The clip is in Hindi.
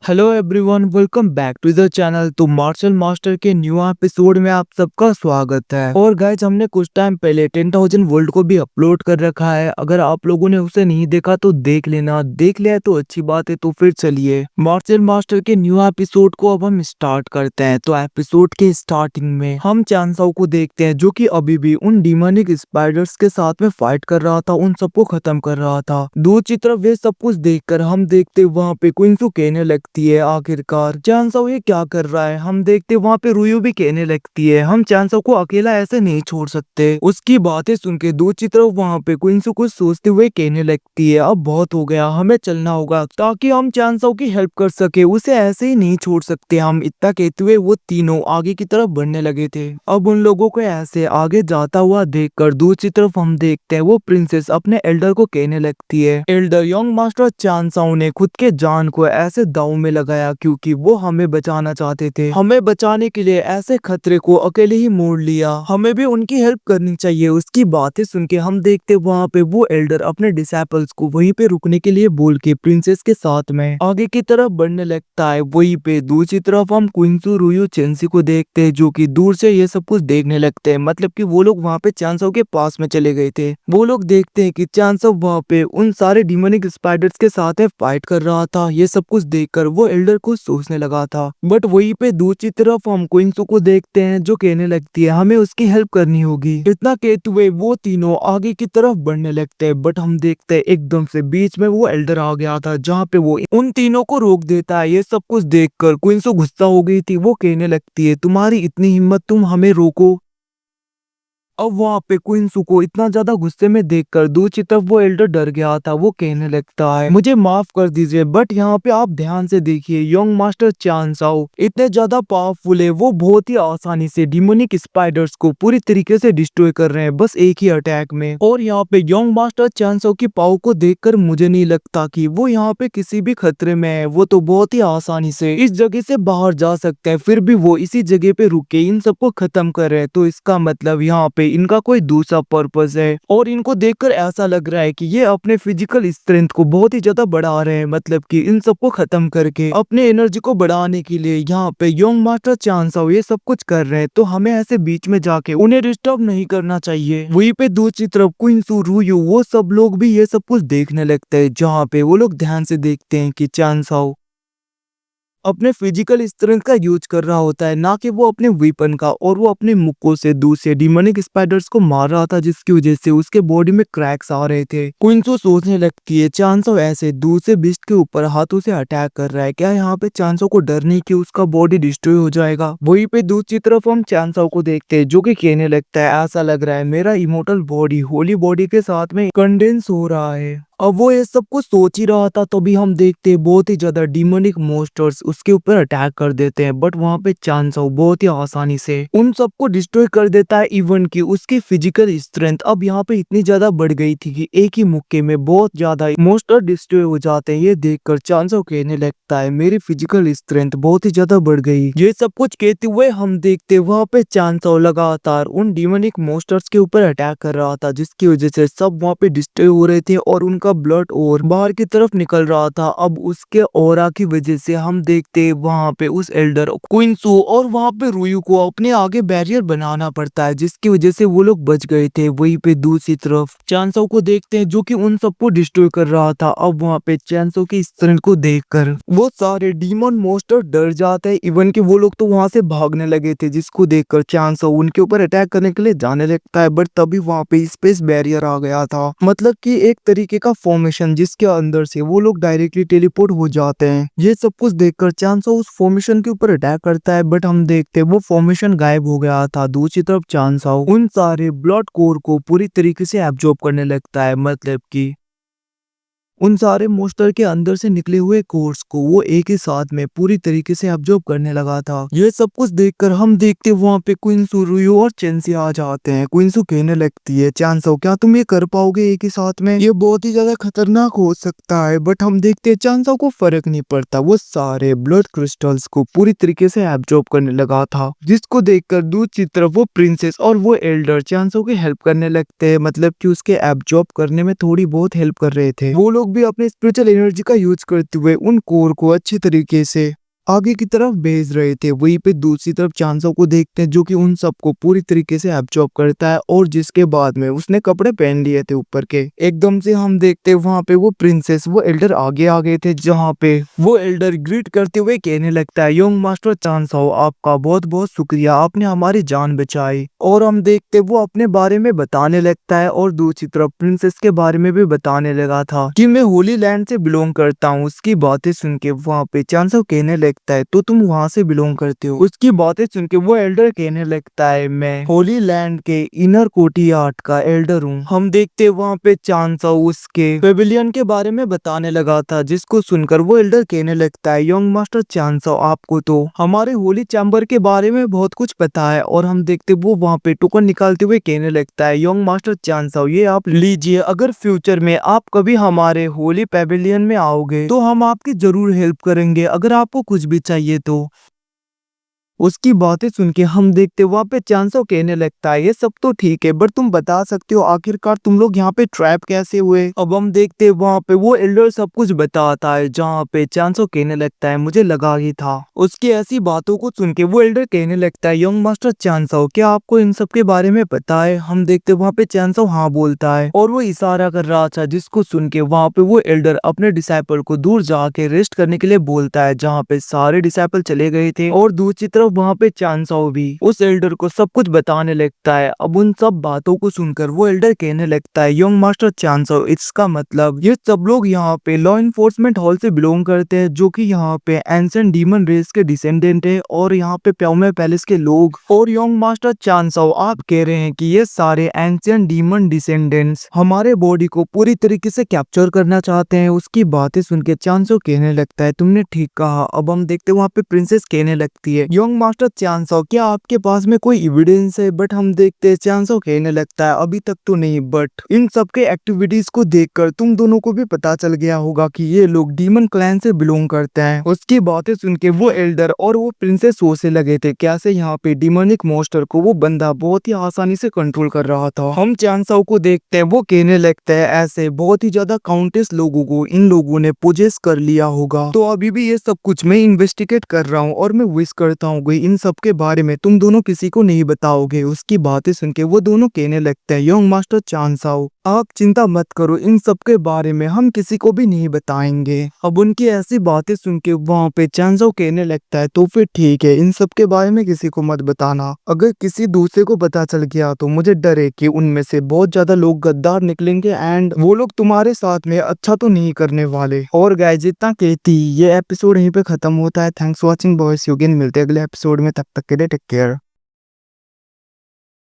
Hello everyone, welcome back to the channel. तो मार्शल मास्टर के न्यू एपिसोड में आप सबका स्वागत है। और गाइज, हमने कुछ टाइम पहले 10,000 वर्ल्ड को भी अपलोड कर रखा है। अगर आप लोगों ने उसे नहीं देखा तो देख लेना, देख लिया तो अच्छी बात है। तो फिर चलिए मार्शल मास्टर के न्यू एपिसोड को अब हम स्टार्ट करते हैं। तो एपिसोड के स्टार्टिंग में हम चांसाओ को देखते हैं, जो कि अभी भी उन डिमोनिक स्पाइडर्स के साथ में फाइट कर रहा था, उन सबको खत्म कर रहा था। दूसरी तरफ वे सब कुछ देखकर हम देखते वहाँ पे क्विंसू कहने लगती है, आखिरकार चांसाओ ये क्या कर रहा है। हम देखते वहाँ पे रुयू भी कहने लगती है, हम चांसाओ को अकेला ऐसे नहीं छोड़ सकते। उसकी बातें सुन के दूसरी तरफ वहाँ पे क्विंसू कुछ सोचते हुए कहने लगती है, अब बहुत हो गया, हमें चलना होगा ताकि हम चांसाओ की हेल्प कर सके, उसे ऐसे ही नहीं छोड़ सकते हम। इतना कहते हुए वो तीनों आगे की तरफ बढ़ने लगे थे। अब उन लोगों को ऐसे आगे जाता हुआ देखकर दूसरी तरफ हम देखते हैं वो प्रिंसेस अपने एल्डर को कहने लगती है, एल्डर यंग मास्टर चांसाओ ने खुद के जान को ऐसे दांव में लगाया क्योंकि वो हमें बचाना चाहते थे। हमें बचाने के लिए ऐसे खतरे को अकेले ही मोड़ लिया, हमें भी उनकी हेल्प करनी चाहिए। उसकी बातें सुन के हम देखते वहाँ पे वो एल्डर अपने डिसाइपल्स को वहीं पे रुकने के लिए बोल के प्रिंसेस के साथ में आगे की तरफ बढ़ने लगता है। वहीं पे दूसरी तरफ हम क्विंसू, रुयू, चेंसी को देखते हैं, जो कि दूर से ये सब कुछ देखने लगते हैं। मतलब कि वो लोग वहाँ पे चांसाओ के पास में चले गए थे। वो लोग देखते हैं कि चांसाओ वहाँ पे उन सारे डिमोनिक स्पाइडर्स के साथ में फाइट कर रहा था। ये सब कुछ देखकर वो एल्डर कुछ सोचने लगा था। बट वहीं पे दूसरी तरफ हम क्विंसू को देखते हैं, जो कहने लगती है हमें उसकी हेल्प करनी होगी। इतना कहते हुए वो तीनों आगे की तरफ बढ़ने लगते हैं। बट हम देखते हैं एकदम से बीच में वो एल्डर आ गया था, जहाँ पे वो उन तीनों को रोक देता है। ये सब कुछ देखकर क्विंसू गुस्सा हो गई थी। वो कहने लगती है, तुम्हारी इतनी हिम्मत, तुम हमें रोको। अब वहाँ पे क्विंसू को इतना ज्यादा गुस्से में देखकर दूसरी तरफ वो एल्डर डर गया था। वो कहने लगता है, मुझे माफ कर दीजिए, बट यहाँ पे आप ध्यान से देखिए, यंग मास्टर चांसाओ इतने ज्यादा पावरफुल है, वो बहुत ही आसानी से डिमोनिक स्पाइडर्स को पूरी तरीके से डिस्ट्रॉय कर रहे हैं, बस एक ही अटैक में। और यहाँ पे यंग मास्टर चांसाओ की पावर को देखकर मुझे नहीं लगता कि वो यहाँ पे किसी भी खतरे में है। वो तो बहुत ही आसानी से इस जगह से बाहर जा सकते हैं, फिर भी वो इसी जगह पे रुक के इन सबको खत्म कर रहे हैं। तो इसका मतलब यहाँ पे इनका कोई दूसरा पर्पस है। और इनको देखकर ऐसा लग रहा है कि ये अपने फिजिकल स्ट्रेंथ को बहुत ही ज्यादा बढ़ा रहे हैं, मतलब कि इन सबको खत्म करके अपने एनर्जी को बढ़ाने के लिए यहाँ पे यंग मास्टर चांसाओ ये सब कुछ कर रहे हैं। तो हमें ऐसे बीच में जाके उन्हें डिस्टर्ब नहीं करना चाहिए। वहीं पे दूसरी तरफ क्विंसू, रुयू, वो सब लोग भी ये सब कुछ देखने लगते हैं, जहाँ पे वो लोग ध्यान से देखते हैं कि चांसाओ अपने फिजिकल स्ट्रेंथ का यूज कर रहा होता है, ना कि वो अपने वेपन का। और वो अपने मुक्कों से दूसरे डिमोनिक स्पाइडर्स को मार रहा था, जिसकी वजह से उसके बॉडी में क्रैक्स आ रहे थे। क्विंसू सोचने लगती है, चांसो ऐसे दूसरे बिस्ट के ऊपर हाथों से अटैक कर रहा है, क्या यहाँ पे चांसो को डर नहीं कि उसका बॉडी डिस्ट्रॉय हो जाएगा। वहीं पे दूसरी तरफ हम चांसो को देखते हैं, जो कि कहने लगता है, ऐसा लग रहा है मेरा इमोर्टल बॉडी होली बॉडी के साथ में कंडेंस हो रहा है। अब वो ये सब कुछ सोच ही रहा था, तभी हम देखते हैं बहुत ही ज्यादा डिमोनिक मॉन्स्टर्स उसके ऊपर अटैक कर देते हैं। बट वहाँ पे चांसाओ बहुत ही आसानी से उन सबको डिस्ट्रॉय कर देता है। इवन की उसकी फिजिकल स्ट्रेंथ अब यहाँ पे इतनी ज्यादा बढ़ गई थी कि एक ही मुक्के में बहुत ज्यादा मॉन्स्टर डिस्ट्रॉय हो जाते हैं। ये देखकर चांसाओ कहने लगता है, मेरी फिजिकल स्ट्रेंथ बहुत ही ज्यादा बढ़ गई। ये सब कुछ कहते हुए हम देखते वहाँ पे चांसाओ लगातार उन डिमोनिक मॉन्स्टर्स के ऊपर अटैक कर रहा था, जिसकी वजह से सब वहाँ पे डिस्ट्रॉय हो रहे थे और उनका ब्लड और बाहर की तरफ निकल रहा था। अब उसके ऑरा की वजह से हम देखते वहाँ पे उस एल्डर क्विंसू और वहाँ पे रुयू को अपने आगे बैरियर बनाना पड़ता है, जिसकी वजह से वो लोग बच गए थे। वहीं पे दूसरी तरफ चांसो को देखते हैं, जो कि उन सबको डिस्ट्रॉय कर रहा था। अब वहाँ पे चांसो की स्ट्रेंथ को देखकर वो सारे डीमन मॉन्स्टर डर जाते हैं। इवन कि वो लोग तो वहाँ से भागने लगे थे, जिसको देखकर चांसो उनके ऊपर अटैक करने के लिए जाने लगता है। बट तभी वहाँ पे स्पेस बैरियर आ गया था, मतलब कि एक तरीके का फॉर्मेशन, जिसके अंदर से वो लोग डायरेक्टली टेलीपोर्ट हो जाते हैं। ये सब कुछ देखकर चांसो उस फॉर्मेशन के ऊपर अटैक करता है, बट हम देखते वो फॉर्मेशन गायब हो गया था। दूसरी तरफ चांसो उन सारे ब्लड कोर को पूरी तरीके से एब्जॉर्ब करने लगता है, मतलब कि उन सारे मॉन्स्टर के अंदर से निकले हुए कोर्स को वो एक ही साथ में पूरी तरीके से एब्जॉर्ब करने लगा था। ये सब कुछ देखकर हम देखते वहाँ पे क्विंसू, रुयू और चेंसी आ जाते हैं। क्विंसू कहने लगती है, चांसो क्या तुम ये कर पाओगे एक ही साथ में? ये बहुत ही ज्यादा खतरनाक हो सकता है। बट हम देखते हैं चांसो को फर्क नहीं पड़ता, वो सारे ब्लड क्रिस्टल्स को पूरी तरीके से एब्जॉर्ब करने लगा था, जिसको देखकर दूसरी तरफ वो प्रिंसेस और वो एल्डर चांसो की हेल्प करने लगते हैं, मतलब कि उसके एब्जॉर्ब करने में थोड़ी बहुत हेल्प कर रहे थे। वो लोग लोग भी अपने स्पिरिचुअल एनर्जी का यूज करते हुए उन कोर को अच्छे तरीके से आगे की तरफ भेज रहे थे। वहीं पे दूसरी तरफ चांसो को देखते हैं जो कि उन सबको पूरी तरीके से एब्जॉर्ब करता है और जिसके बाद में उसने कपड़े पहन लिए थे ऊपर के। एकदम से हम देखते हैं वहां पे वो प्रिंसेस वो एल्डर आगे आ गए थे, जहाँ पे वो एल्डर ग्रीट करते हुए कहने लगता है, यंग मास्टर चांसो आपका बहुत बहुत शुक्रिया, आपने हमारी जान बचाई। और हम देखते वो अपने बारे में बताने लगता है और दूसरी तरफ प्रिंसेस के बारे में भी बताने लगा था कि मैं होली लैंड से बिलोंग करता हूँ। उसकी बातें सुन के वहाँ पे चांसो कहने लगता है तो तुम वहाँ से बिलोंग करते हो। उसकी बातें सुन के वो एल्डर कहने लगता है मैं होली लैंड के इनर कोर्टियार्ड का एल्डर हूँ। हम देखते वहाँ पे चांसो उसके पेविलियन के बारे में बताने लगा था, जिसको सुनकर वो एल्डर कहने लगता है, यंग मास्टर चांसो आपको तो हमारे होली चैम्बर के बारे में बहुत कुछ पता है। और हम देखते वो वहाँ पे टोकन निकालते हुए कहने लगता है, यंग मास्टर चांसो ये आप लीजिए, अगर फ्यूचर में आप कभी हमारे होली पेविलियन में आओगे तो हम आपकी जरूर हेल्प करेंगे, अगर आपको कुछ भी चाहिए तो। उसकी बातें सुन के हम देखते वहाँ पे चांसो कहने लगता है, ये सब तो ठीक है बट तुम बता सकते हो आखिरकार तुम लोग यहाँ पे ट्रैप कैसे हुए। अब हम देखते वहाँ पे वो एल्डर सब कुछ बताता है, जहाँ पे चांसो कहने लगता है मुझे लगा ही था। उसकी ऐसी बातों को सुन के वो एल्डर कहने लगता है, यंग मास्टर चांसो क्या आपको इन सब के बारे में पता है। हम देखते वहाँ पे चांसो हाँ बोलता है और वो इशारा कर रहा था, जिसको सुन के वहाँ पे वो एल्डर अपने डिसाइपल को दूर जाके रेस्ट करने के लिए बोलता है, जहाँ पे सारे डिसाइपल चले गए थे। और दूसरी तरफ वहाँ पे चांसो भी उस एल्डर को सब कुछ बताने लगता है। अब उन सब बातों को सुनकर वो एल्डर कहने लगता है, यंग मास्टर चांसो इसका मतलब ये सब लोग यहाँ पे लॉ इन्फोर्समेंट हॉल से बिलोंग करते हैं, जो कि यहाँ पे एंशिएंट डीमन रेस के डिसेंडेंट है और यहाँ पे प्याओमे पैलेस के लोग। और यंग मास्टर चांसो आप कह रहे हैं कि ये सारे एंशिएंट डीमन डिसेंडेंट्स हमारे बॉडी को पूरी तरीके से कैप्चर करना चाहते हैं। उसकी बातें सुन के चांसो कहने लगता है, तुमने ठीक कहा। अब हम देखते वहाँ पे प्रिंसेस कहने लगती है, यंग मास्टर चांसो क्या आपके पास में कोई एविडेंस है। बट हम देखते हैं चांसो कहने लगता है अभी तक तो नहीं, बट इन सबके एक्टिविटीज को देखकर तुम दोनों को भी पता चल गया होगा कि ये लोग डीमन क्लैन से बिलोंग करते हैं। उसकी बातें सुन के वो एल्डर और वो प्रिंसेस सोचने लगे थे कैसे यहाँ पे डिमोनिक मॉन्स्टर को वो बंदा बहुत ही आसानी से कंट्रोल कर रहा था। हम चांसो को देखते हैं वो कहने लगता है ऐसे बहुत ही ज्यादा काउंटेस लोगों को इन लोगों ने पोजेस कर लिया होगा, तो अभी भी ये सब कुछ मैं इन्वेस्टिगेट कर रहा हूँ और मैं विश करता हूँ इन सब के बारे में तुम दोनों किसी को नहीं बताओगे। उसकी बातें सुन के वो दोनों कहने लगते हैं, यंग मास्टर चांसो आप चिंता मत करो, इन सब के बारे में हम किसी को भी नहीं बताएंगे। अब उनकी ऐसी बातें सुन के वहाँ पे चांसो कहने लगता है तो फिर ठीक है, इन सब के बारे में किसी को मत बताना, अगर किसी दूसरे को पता चल गया तो मुझे डर है कि उनमें से बहुत ज्यादा लोग गद्दार निकलेंगे एंड वो लोग तुम्हारे साथ में अच्छा तो नहीं करने वाले। और गाइस जितना कहती ये एपिसोड यहीं पे खत्म होता है। Thanks for watching boys, you again मिलते हैं अगले एपिसोड में, तब तक के लिए टेक केयर।